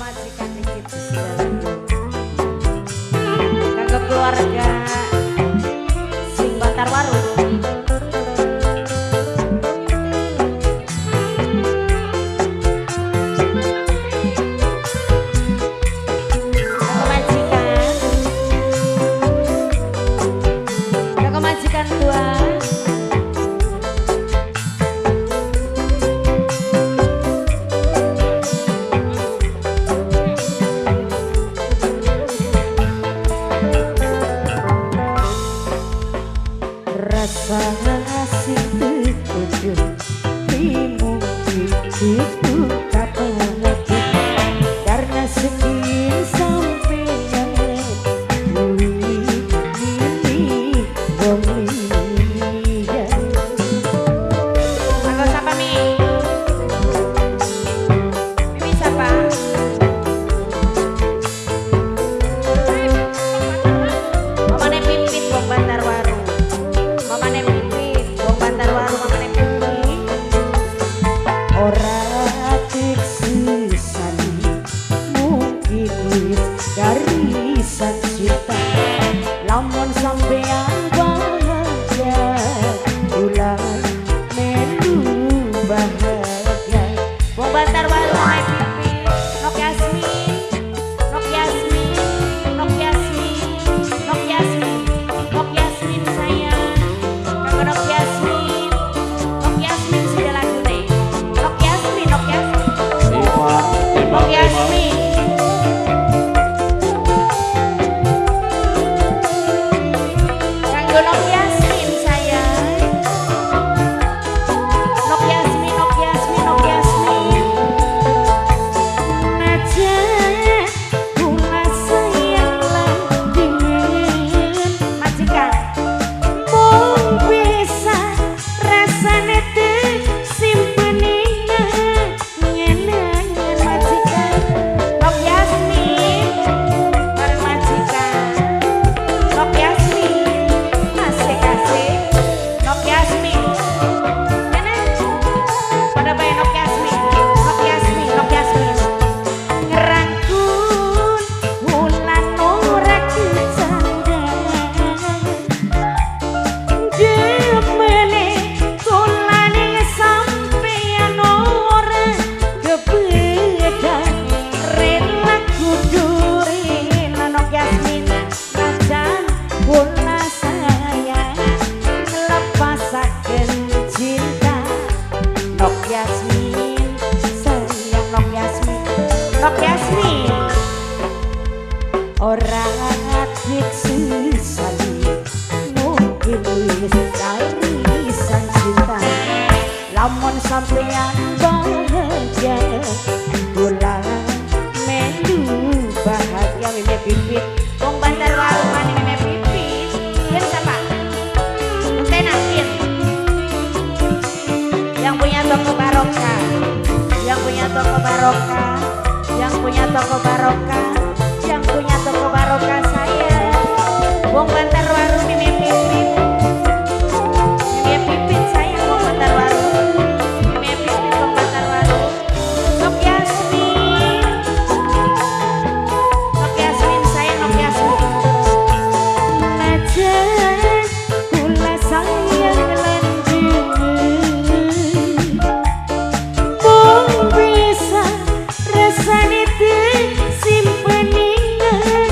majikan dikit kanggo keluarga sing Bantar Waru. Kanggo majikan tua rasa asing tertuju timu itu kapalati karena sekian sampai yang ini bomiya. Mangga siapa Mi? Mimi siapa? Mamane Pipit Wong Bantar Waru. Mamane Pipit Wong Bantar Waru, mamane Pipit. Ora diksesan mungkin wis garisan cinta lamun sampean bahagia ulang melu bahagia. Wong Bantar Waru mamane Pipit. Nok Yasmin, Nok Yasmin, Nok Yasmin, Nok Yasmin, Nok Yasmin sayang. Kanggo Nok Yasmin, Nok Yasmin sudah lagu nih. Nok Yasmin, Nok Yasmin, Nok Yasmin. Kanggo Nok Yasmin sayang. Nok Yasmin, Nok Yasmin, Nok Yasmin. Naja kula sayang lan dingin majikan. Mung bisa rasane teh simpeningan nyenengan majikan. Nok Yasmin bareng majikan. Nok Yasmin asik-asik. Nok Yasmin nenen pada bae Nok Yasmin. Nok Yasmin, Nok Yasmin ngerangkul wulan ora kecandang jemene kulane sampeyan ora kebedang rela kudurin. Nok Yasmin najan kula sayang ngelepasaken cinta. Nok Yasmin sayang, Nok Yasmin, Nok Yasmin ora diksesan mungkin wis garisan cinta lamun sampeyan bahagia ulang melu bahagia. Mimi Pipit Wong Bantar Waru mani Mimi Pipit. Yang siapa? Tena Pin yang punya toko barokah, yang punya toko barokah, yang punya toko barokah, yang punya toko barokah saya Wong Bantar Waru Mimi Pipit. Mimi Pipit saya Wong Bantar Waru. Mimi Pipit Wong Bantar Waru. Nok Yasmin, Nok Yasmin saya Nok Yasmin. Najan kula sayang lan dingin mung bisa rasane teh simpeningan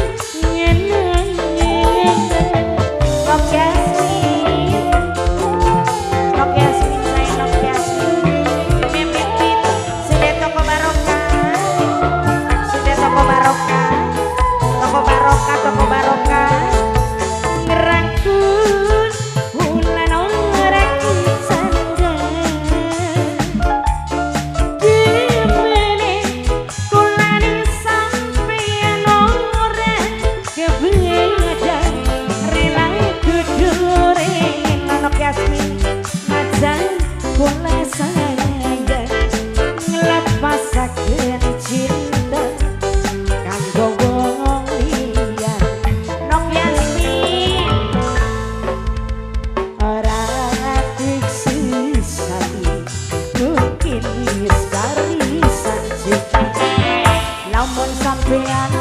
namun sampean